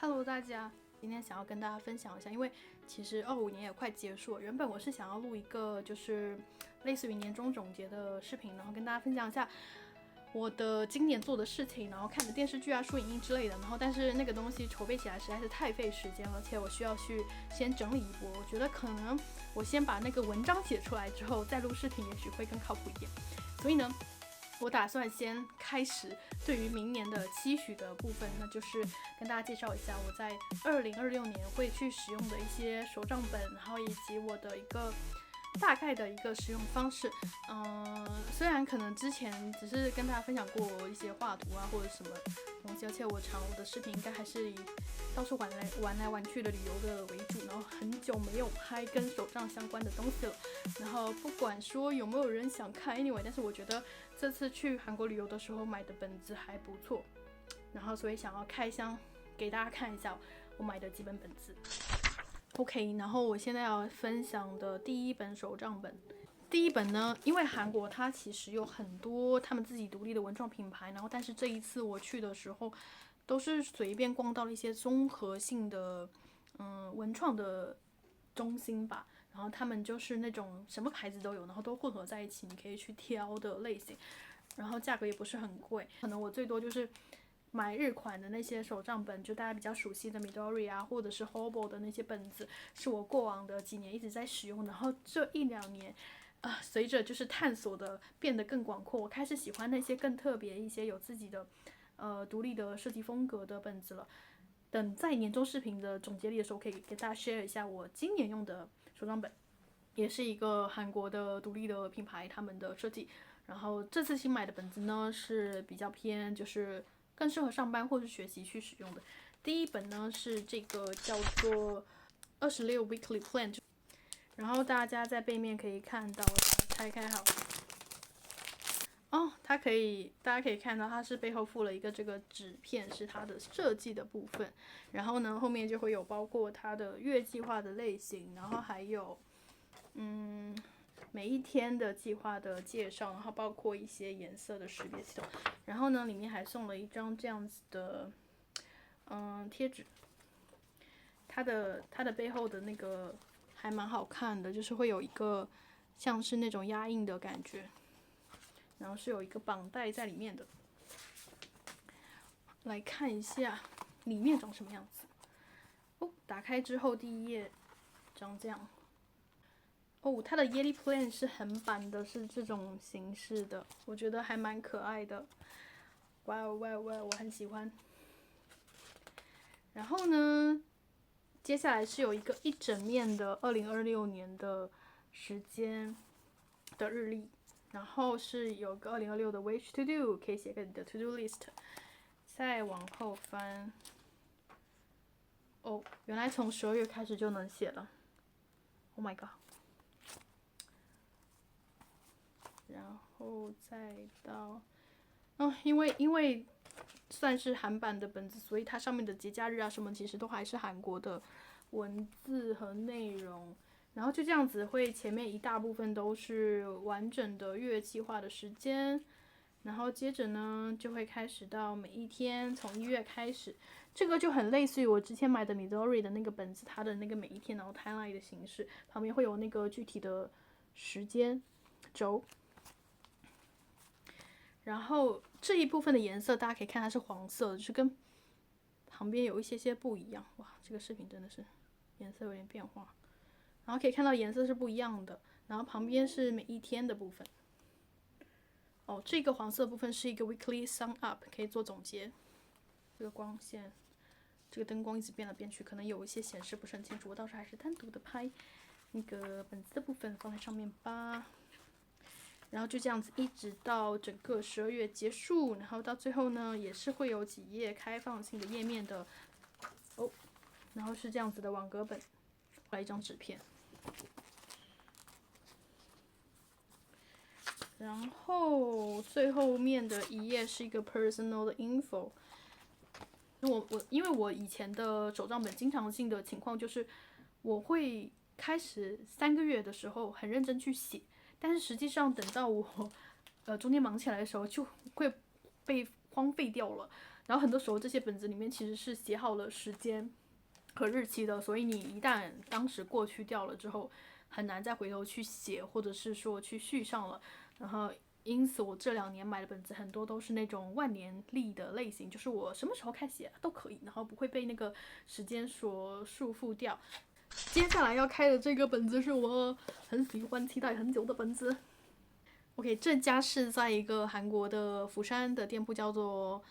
Hello， 大家，今天想要跟大家分享一下，因为其实25年也快结束了，原本我是想要录一个就是类似于年终总结的视频，然后跟大家分享一下我的今年做的事情，然后看的电视剧啊、书影音之类的，然后但是那个东西筹备起来实在是太费时间了，而且我需要去先整理一波，我觉得可能我先把那个文章写出来之后再录视频，也许会更靠谱一点，所以呢。我打算先开始对于明年的期许的部分，那就是跟大家介绍一下我在2026年会去使用的一些手账本，然后以及我的一个大概的一个使用方式。虽然可能之前只是跟大家分享过一些画图啊或者什么东西，而且我的视频应该还是以到处玩来玩去的旅游的为主，然后很久没有拍跟手账相关的东西了。然后不管说有没有人想看 anyway， 但是我觉得这次去韩国旅游的时候买的本子还不错，然后所以想要开箱给大家看一下我买的几本本子。OK， 然后我现在要分享的第一本手账本。第一本呢，因为韩国它其实有很多他们自己独立的文创品牌，然后但是这一次我去的时候，都是随便逛到了一些综合性的文创的中心吧，然后他们就是那种什么牌子都有，然后都混合在一起，你可以去挑的类型，然后价格也不是很贵，可能我最多就是买日款的那些手账本，就大家比较熟悉的 Midori 啊，或者是 Hobo 的那些本子，是我过往的几年一直在使用，然后这1-2年。随着就是探索的变得更广阔，我开始喜欢那些更特别一些有自己的独立的设计风格的本子了。等在年终视频的总结里的时候，可以给大家 share 一下我今年用的手账本，也是一个韩国的独立的品牌他们的设计。然后这次新买的本子呢是比较偏就是更适合上班或是学习去使用的。第一本呢是这个叫做26 Weekly Plan。然后大家在背面可以看到，拆开好哦，大家可以看到它是背后附了一个这个纸片，是它的设计的部分。然后呢，后面就会有包括它的月计划的类型，然后还有每一天的计划的介绍，然后包括一些颜色的识别系统。然后呢，里面还送了一张这样子的贴纸，它的背后的那个。还蛮好看的，就是会有一个像是那种压印的感觉，然后是有一个绑带在里面的。来看一下里面长什么样子。哦，打开之后第一页长这样。哦，它的 Yearly Plan 是横版的，是这种形式的，我觉得还蛮可爱的。哇哦哇哦哇哦，我很喜欢。然后呢？接下来是有一个一整面的2026年的时间的日历，然后是有个2026的 Which to do， 可以写个你的 to do list。再往后翻，哦，原来从12月开始就能写了 ，Oh my god！ 然后再到，因为算是韩版的本子，所以它上面的节假日啊什么，其实都还是韩国的文字和内容。然后就这样子，会前面一大部分都是完整的月计划的时间，然后接着呢就会开始到每一天，从1月开始，这个就很类似于我之前买的 Midori 的那个本子，它的那个每一天然后 timeline 的形式，旁边会有那个具体的时间轴。然后这一部分的颜色大家可以看它是黄色的，就是跟旁边有一些不一样。哇，这个视频真的是颜色有点变化，然后可以看到颜色是不一样的，然后旁边是每一天的部分。哦，这个黄色部分是一个 weekly sum up， 可以做总结。这个光线，这个灯光一直变来变去，可能有一些显示不是很清楚，我到时候还是单独的拍那个本子的部分放在上面吧。然后就这样子一直到整个12月结束，然后到最后呢，也是会有几页开放性的页面的哦，然后是这样子的网格本，来一张纸片，然后最后面的一页是一个 personal 的 info。因为我以前的手账本经常性的情况就是，我会开始3个月的时候很认真去写。但是实际上等到我中间忙起来的时候，就会被荒废掉了。然后很多时候这些本子里面其实是写好了时间和日期的，所以你一旦当时过去掉了之后，很难再回头去写，或者是说去续上了。然后因此我这2年买的本子很多都是那种万年历的类型，就是我什么时候开写都可以，然后不会被那个时间所束缚掉。接下来要开的这个本子是我很喜欢、期待很久的本子。OK， 这家是在一个韩国的釜山的店铺，叫做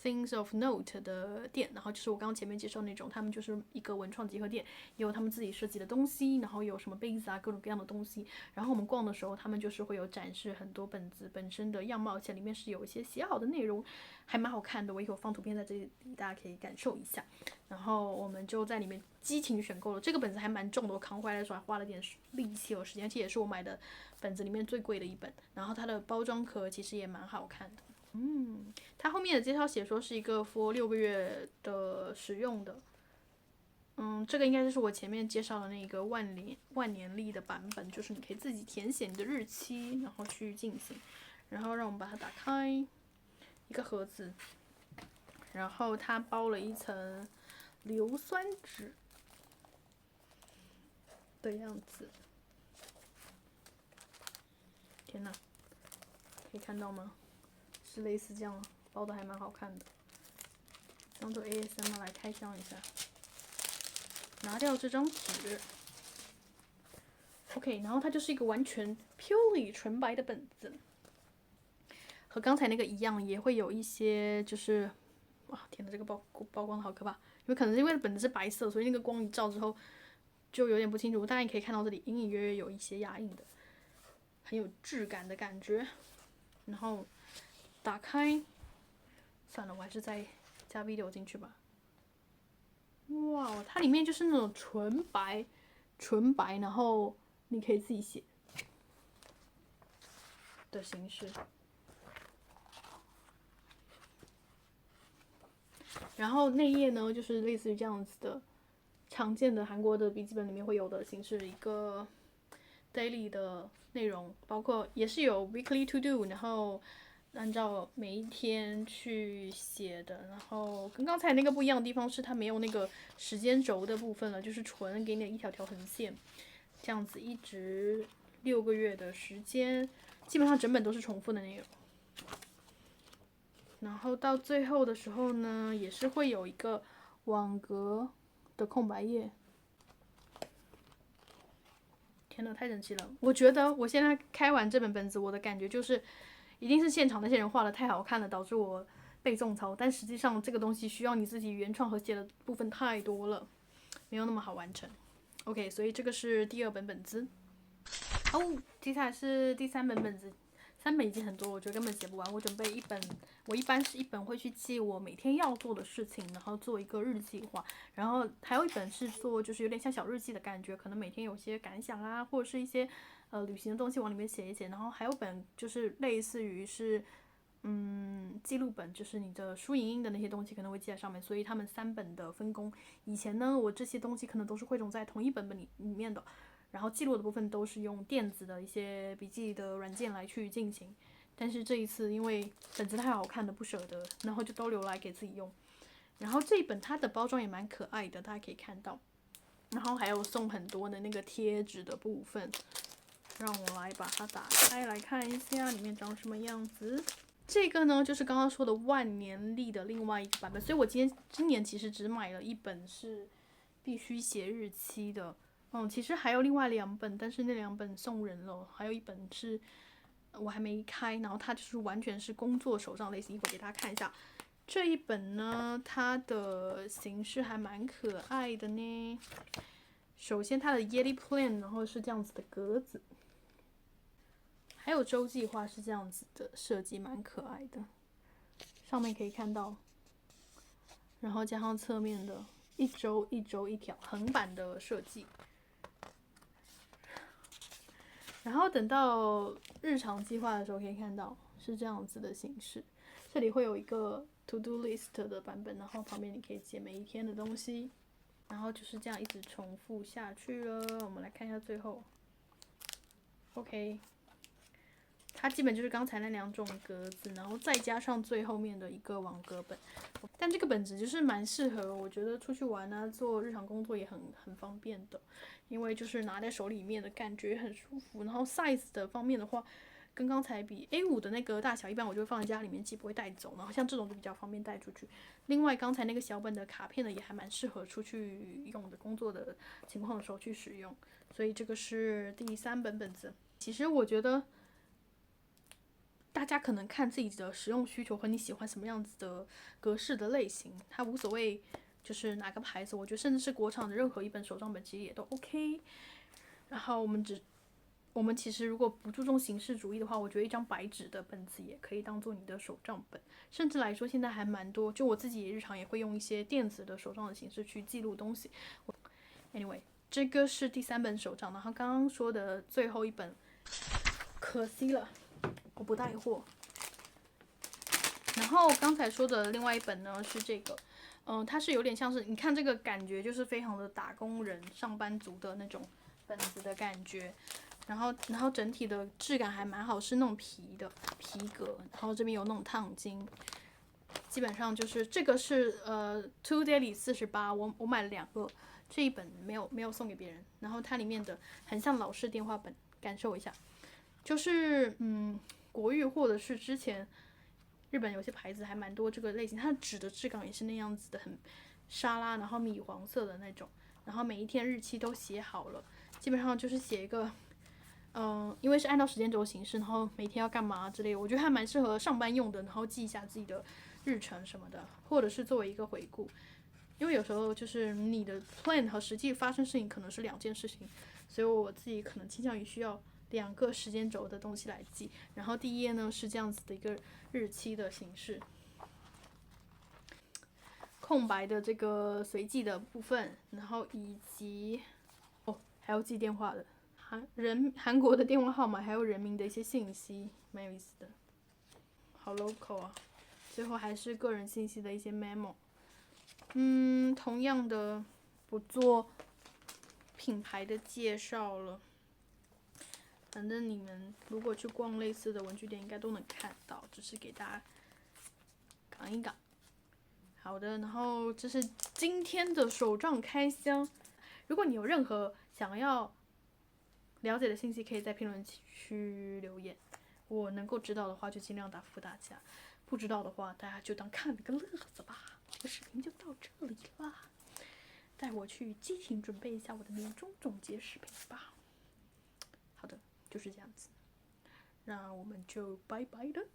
Things of Note 的店，然后就是我刚刚前面介绍那种，他们就是一个文创集合店，也有他们自己设计的东西，然后有什么杯子啊，各种各样的东西。然后我们逛的时候，他们就是会有展示很多本子本身的样貌，而且里面是有一些写好的内容，还蛮好看的。我一会儿放图片在这里，大家可以感受一下。然后我们就在里面激情选购了，这个本子还蛮重的，我扛回来的时候还花了点力气和时间，而且也是我买的本子里面最贵的一本。然后它的包装壳其实也蛮好看的。它后面的介绍写说是一个 for 6个月的使用的。这个应该就是我前面介绍的那个万年历的版本，就是你可以自己填写你的日期，然后去进行。然后让我们把它打开，一个盒子，然后它包了一层硫酸纸的样子。天哪，可以看到吗？是类似这样，包的还蛮好看的。当做 ASMR 来开箱一下。拿掉这张纸 ，OK， 然后它就是一个完全 purely 纯白的本子，和刚才那个一样，也会有一些就是，哇，天哪，这个曝光的好可怕，因为可能是因为本子是白色，所以那个光一照之后就有点不清楚。大家也可以看到这里隐隐约约有一些压印的，很有质感的感觉。然后打开，算了，我还是再加 video 进去吧。哇，它里面就是那种纯白，然后你可以自己写的形式。然后内页呢，就是类似于这样子的，常见的韩国的笔记本里面会有的形式，一个 daily 的内容，包括也是有 weekly to do， 然后按照每一天去写的。然后跟刚才那个不一样的地方是它没有那个时间轴的部分了，就是纯给你一条条横线，这样子一直6个月的时间，基本上整本都是重复的内容。然后到最后的时候呢，也是会有一个网格的空白页。天哪，太神奇了！我觉得我现在开完这本本子，我的感觉就是，一定是现场那些人画的太好看了，导致我背种草。但实际上这个东西需要你自己原创和写的部分太多了，没有那么好完成。OK， 所以这个是第2本本子。接下来是第3本本子。3本已经很多，我觉得根本写不完。我准备1本，我一般是1本会去记我每天要做的事情，然后做一个日计划。然后还有1本是做就是有点像小日记的感觉，可能每天有些感想啊，或者是一些旅行的东西往里面写一写。然后还有本就是类似于是记录本，就是你的输影音的那些东西可能会记在上面。所以他们3本的分工。以前呢，我这些东西可能都是汇总在同一本里面的。然后记录的部分都是用电子的一些笔记的软件来去进行，但是这一次因为本子太好看了不舍得，然后就都留来给自己用。然后这一本它的包装也蛮可爱的，大家可以看到，然后还有送很多的那个贴纸的部分。让我来把它打开来看一下里面长什么样子。这个呢就是刚刚说的万年历的另外一个版本，所以我今年其实只买了1本是必须写日期的。其实还有另外2本，但是那2本送人了，还有1本是我还没开，然后它就是完全是工作手账类型，一会儿给大家看一下。这一本呢，它的形式还蛮可爱的呢。首先它的 yearly plan， 然后是这样子的格子，还有周计划是这样子的设计，蛮可爱的。上面可以看到，然后加上侧面的一周一条横版的设计。然后等到日常计划的时候，可以看到是这样子的形式。这里会有一个 to do list 的版本，然后旁边你可以写每一天的东西，然后就是这样一直重复下去了。我们来看一下最后 ，OK，它基本就是刚才那2种格子，然后再加上最后面的一个网格本。但这个本子就是蛮适合，我觉得出去玩啊，做日常工作也很方便的，因为就是拿在手里面的感觉很舒服。然后 size 的方面的话，跟刚才比 A5 的那个大小，一般我就会放在家里面，既不会带走，然后像这种就比较方便带出去。另外，刚才那个小本的卡片呢，也还蛮适合出去用的，工作的情况的时候去使用。所以这个是第3本本子。其实我觉得大家可能看自己的使用需求和你喜欢什么样子的格式的类型，它无所谓就是哪个牌子，我觉得甚至是国产的任何一本手账本其实也都 OK。然后我们其实如果不注重形式主义的话，我觉得一张白纸的本子也可以当做你的手账本，甚至来说现在还蛮多，就我自己日常也会用一些电子的手账的形式去记录东西。Anyway， 这个是第3本手账，然后刚刚说的最后一本，可惜了。我不带货。然后刚才说的另外一本呢是这个，它是有点像是，你看这个感觉就是非常的打工人、上班族的那种本子的感觉，然后整体的质感还蛮好，是那种皮革，然后这边有那种烫金，基本上就是这个是2 daily 48，我买了2个，这一本没有送给别人，然后它里面的很像老式电话本，感受一下，就是国誉或者是之前日本有些牌子还蛮多这个类型，它的纸的质感也是那样子的，很沙拉，然后米黄色的那种，然后每一天日期都写好了，基本上就是写一个，因为是按照时间轴形式，然后每天要干嘛之类的，我觉得还蛮适合上班用的，然后记一下自己的日程什么的，或者是作为一个回顾，因为有时候就是你的 plan 和实际发生事情可能是2件事情，所以我自己可能倾向于需要2个时间轴的东西来记，然后第一页呢是这样子的一个日期的形式，空白的这个随记的部分，然后以及还有记电话的韩国的电话号码，还有人名的一些信息，蛮有意思的，好 local 啊。最后还是个人信息的一些 memo，同样的不做品牌的介绍了。反正你们如果去逛类似的文具店，应该都能看到，只是给大家讲一讲。好的，然后这是今天的手账开箱。如果你有任何想要了解的信息，可以在评论区留言，我能够知道的话就尽量答复大家，不知道的话大家就当看了个乐子吧。这个视频就到这里啦，带我去激情准备一下我的年终总结视频吧。好的，就是这样子，那我们就拜拜了。